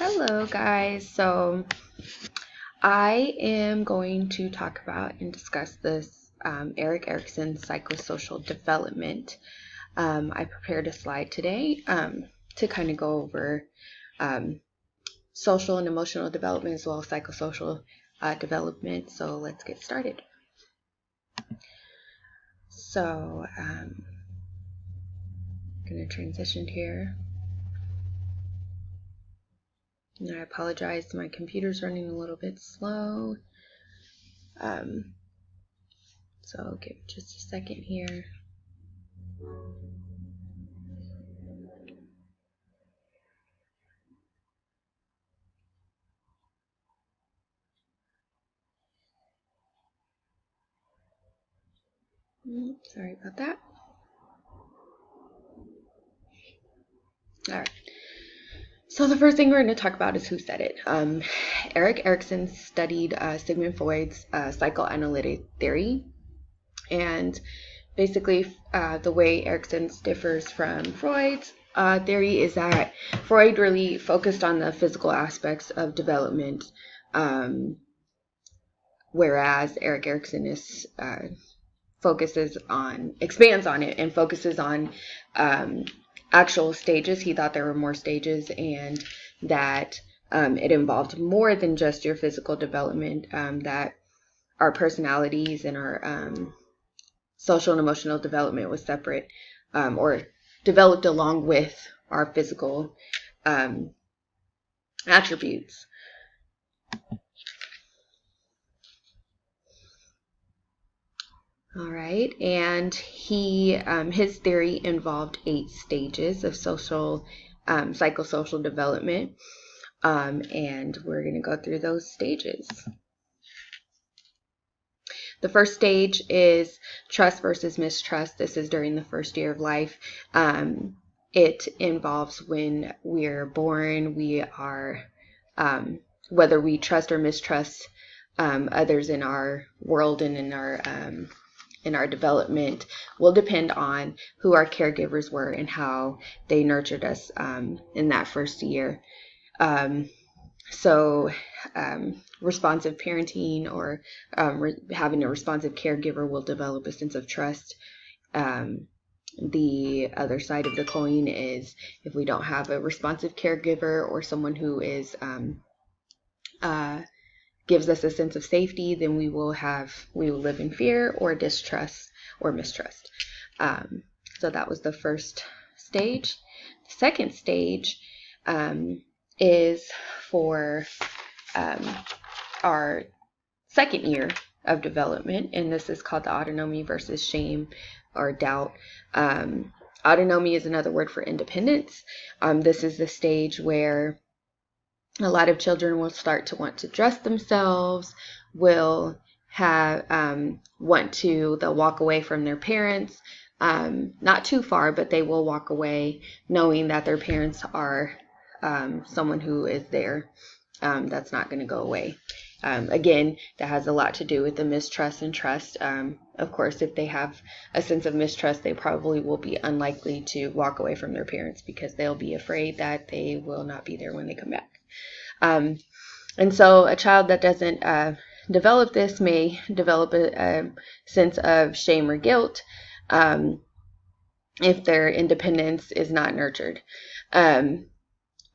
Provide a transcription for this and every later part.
Hello, guys. So, I am going to talk about and discuss this Erik Erikson's psychosocial development. I prepared a slide today to kind of go over um, social and emotional development as well as psychosocial development. So, let's get started. So, I'm going to transition here. And I apologize, my computer's running a little bit slow. So I'll give just a second here. Sorry about that. All right. So the first thing we're going to talk about is who said it. Erik Erikson studied Sigmund Freud's psychoanalytic theory, and basically the way Erikson's differs from Freud's theory is that Freud really focused on the physical aspects of development, whereas Erik Erikson expands on it and focuses on actual stages. He thought there were more stages and that it involved more than just your physical development, that our personalities and our social and emotional development was separate or developed along with our physical attributes. All right, and his theory involved 8 stages of psychosocial development, and we're going to go through those stages. The first stage is trust versus mistrust. This is during the first year of life. It involves when we're born, we are whether we trust or mistrust others in our world and in our development will depend on who our caregivers were and how they nurtured us in that first year. So responsive parenting or having a responsive caregiver will develop a sense of trust. The other side of the coin is if we don't have a responsive caregiver or someone who is gives us a sense of safety, then we will live in fear or distrust or mistrust. So that was the first stage. The second stage is for our second year of development, and this is called the autonomy versus shame or doubt. Autonomy is another word for independence. This is the stage where a lot of children will start to want to dress themselves, will have they'll walk away from their parents, not too far, but they will walk away knowing that their parents are someone who is there. That's not going to go away. Again, that has a lot to do with the mistrust and trust. Of course, if they have a sense of mistrust, they probably will be unlikely to walk away from their parents because they'll be afraid that they will not be there when they come back. And so a child that doesn't develop this may develop a sense of shame or guilt if their independence is not nurtured. And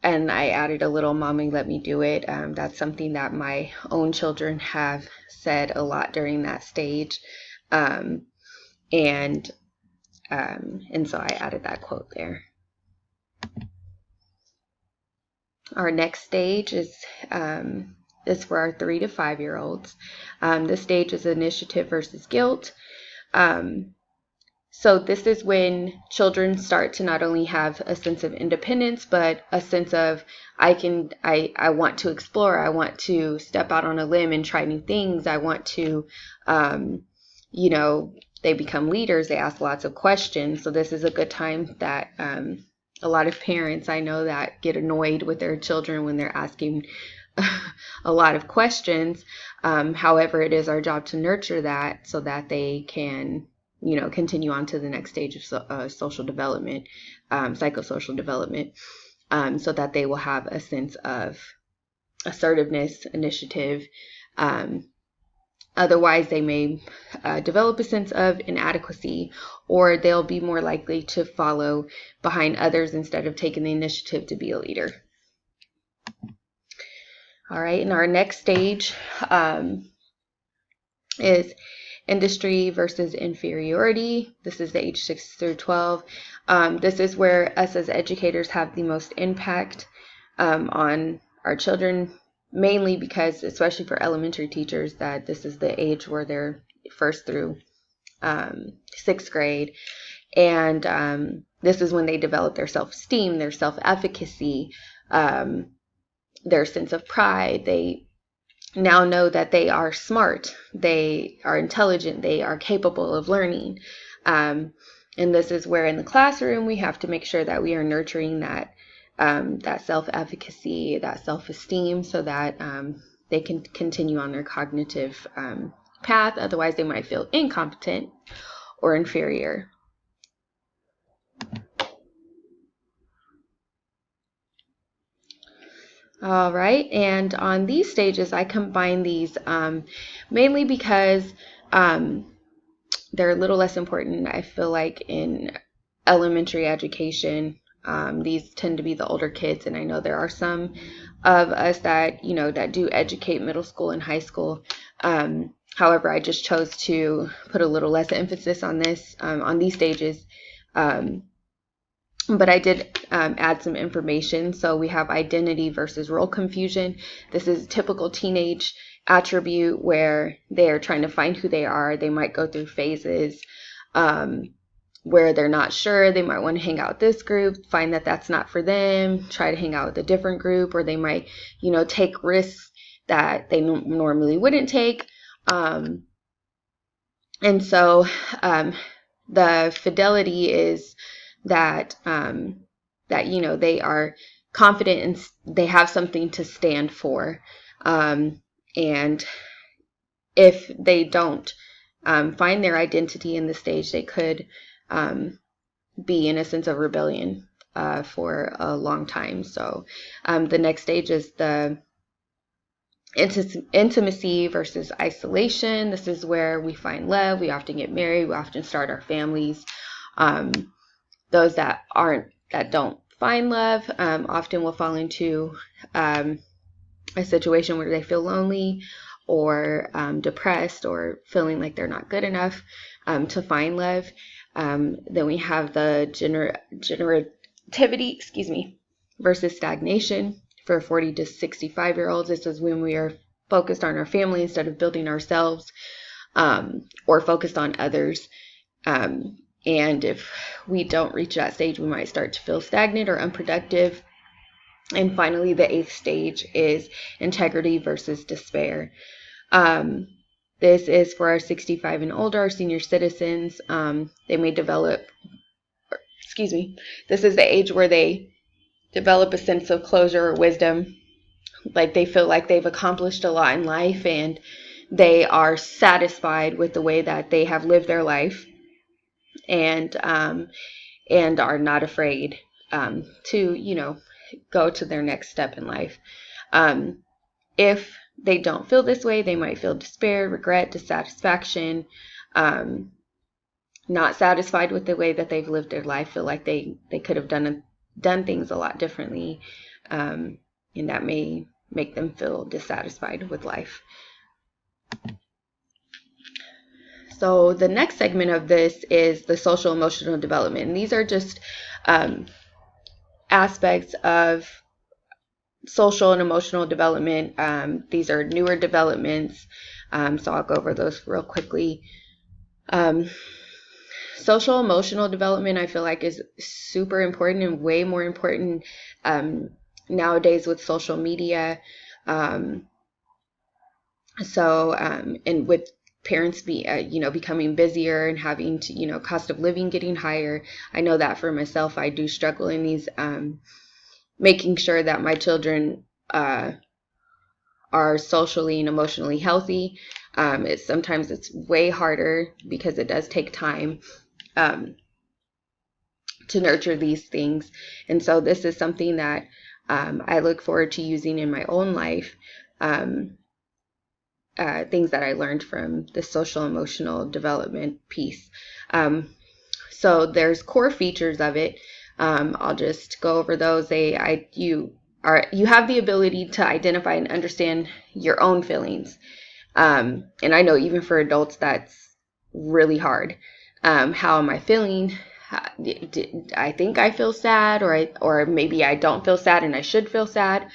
I added a little "mommy, let me do it." That's something that my own children have said a lot during that stage. And so I added that quote there. Our next stage is for our 3 to 5 year olds. This stage is initiative versus guilt. So this is when children start to not only have a sense of independence, but a sense of I want to explore. I want to step out on a limb and try new things. I want to, they become leaders. They ask lots of questions. So this is a good time that a lot of parents I know that get annoyed with their children when they're asking a lot of questions. However, it is our job to nurture that so that they can continue on to the next stage of social development, psychosocial development. so that they will have a sense of assertiveness, initiative. Otherwise, they may develop a sense of inadequacy, or they'll be more likely to follow behind others instead of taking the initiative to be a leader. All right, and our next stage is industry versus inferiority. This is the age 6 through 12. This is where us as educators have the most impact on our children, mainly because, especially for elementary teachers, that this is the age where they're first through 6th grade. And this is when they develop their self-esteem, their self-efficacy, their sense of pride. They now know that they are smart, they are intelligent, they are capable of learning. And this is where in the classroom we have to make sure that we are nurturing that self-efficacy, that self-esteem, so that they can continue on their cognitive path. Otherwise, they might feel incompetent or inferior. All right, and on these stages, I combine these mainly because they're a little less important, I feel like, in elementary education. These tend to be the older kids, and I know there are some of us that, that do educate middle school and high school. However, I just chose to put a little less emphasis on this, on these stages. But I did add some information. So we have identity versus role confusion. This is a typical teenage attribute where they're trying to find who they are. They might go through phases where they're not sure. They might want to hang out with this group, find that that's not for them, try to hang out with a different group, or they might, take risks that they normally wouldn't take. And so the fidelity is that they are confident and they have something to stand for, and if they don't find their identity in the stage, they could be in a sense of rebellion for a long time. So the next stage is the intimacy versus isolation. This is where we find love. We often get married. We often start our families. Those that don't find love often will fall into a situation where they feel lonely or depressed or feeling like they're not good enough to find love. Then we have the generativity, versus stagnation. For 40 to 65-year-olds, this is when we are focused on our family instead of building ourselves, or focused on others. And if we don't reach that stage, we might start to feel stagnant or unproductive. And finally, the 8th stage is integrity versus despair. This is for our 65 and older, our senior citizens. They may develop, this is the age where they develop a sense of closure or wisdom, like they feel like they've accomplished a lot in life and they are satisfied with the way that they have lived their life, and are not afraid to go to their next step in life. If they don't feel this way, they might feel despair, regret, dissatisfaction, not satisfied with the way that they've lived their life, feel like they could have done things a lot differently, and that may make them feel dissatisfied with life. So the next segment of this is the social emotional development. And these are just aspects of social and emotional development. These are newer developments, so I'll go over those real quickly. Social emotional development, I feel like, is super important and way more important nowadays with social media. And with parents becoming busier and having to, cost of living getting higher. I know that for myself, I do struggle in these, making sure that my children are socially and emotionally healthy. Sometimes it's way harder because it does take time to nurture these things. And so this is something that I look forward to using in my own life. Things that I learned from the social emotional development piece. So there's core features of it. I'll just go over those. You have the ability to identify and understand your own feelings. And I know even for adults, that's really hard. How am I feeling? I think I feel sad, or maybe I don't feel sad and I should feel sad.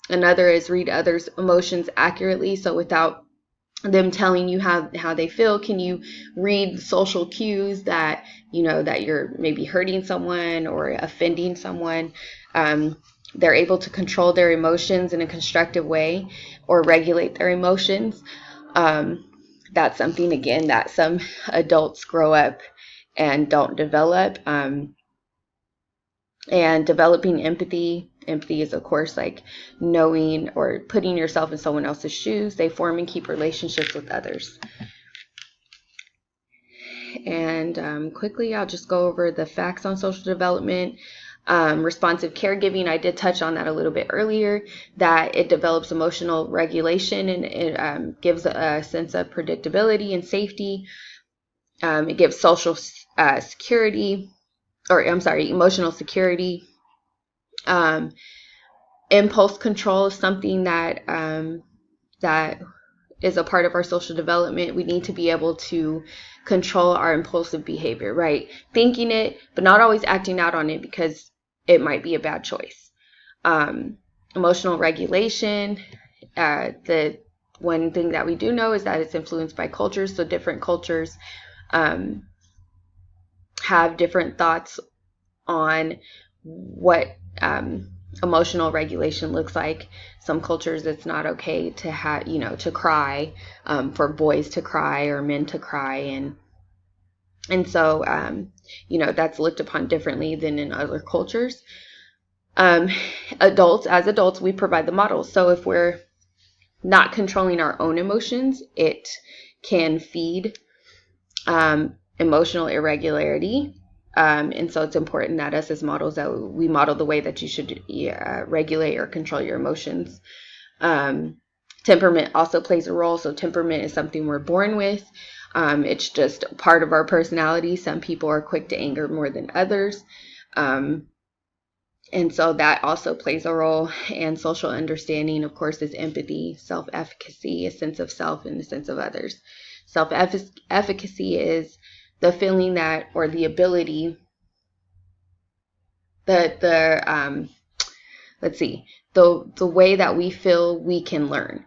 Another is read others' emotions accurately. So without them telling you how they feel, can you read social cues that that you're maybe hurting someone or offending someone? They're able to control their emotions in a constructive way or regulate their emotions. That's something, again, that some adults grow up and don't develop. And developing empathy. Empathy is, of course, like knowing or putting yourself in someone else's shoes. They form and keep relationships with others. And quickly, I'll just go over the facts on social development. Responsive caregiving, I did touch on that a little bit earlier, that it develops emotional regulation and it gives a sense of predictability and safety. It gives social security, emotional security. Impulse control is something that is a part of our social development. We need to be able to control our impulsive behavior, right? Thinking it, but not always acting out on it because it might be a bad choice. Emotional regulation. The one thing that we do know is that it's influenced by cultures. So different cultures have different thoughts on what emotional regulation looks like. Some cultures, it's not okay to have, to cry, for boys to cry or men to cry, and so that's looked upon differently than in other cultures. As adults, we provide the models. So if we're not controlling our own emotions, it can feed emotional irregularity. And so it's important that us as models, that we model the way that you should regulate or control your emotions. Temperament also plays a role. So temperament is something we're born with. It's just part of our personality. Some people are quick to anger more than others. And so that also plays a role. And social understanding, of course, is empathy, self-efficacy, a sense of self and a sense of others. Self-efficacy is the feeling that, or the ability that the way that we feel we can learn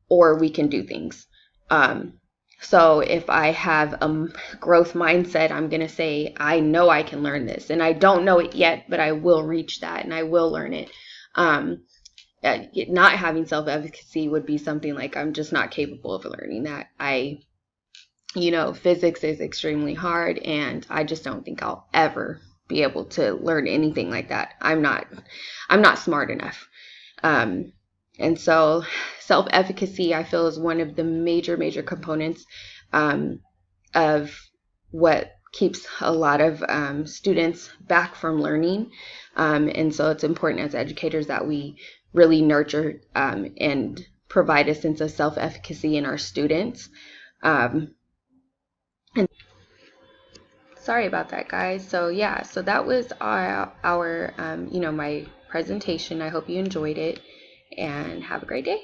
or we can do things. So if I have a growth mindset, I'm going to say, I know I can learn this, and I don't know it yet, but I will reach that and I will learn it. Not having self-efficacy would be something like, I'm just not capable of learning that. Physics is extremely hard, and I just don't think I'll ever be able to learn anything like that. I'm not smart enough. And so self-efficacy, I feel, is one of the major components of what keeps a lot of students back from learning. And so it's important as educators that we really nurture and provide a sense of self-efficacy in our students. And sorry about that, guys. So that was our my presentation. I hope you enjoyed it, and have a great day.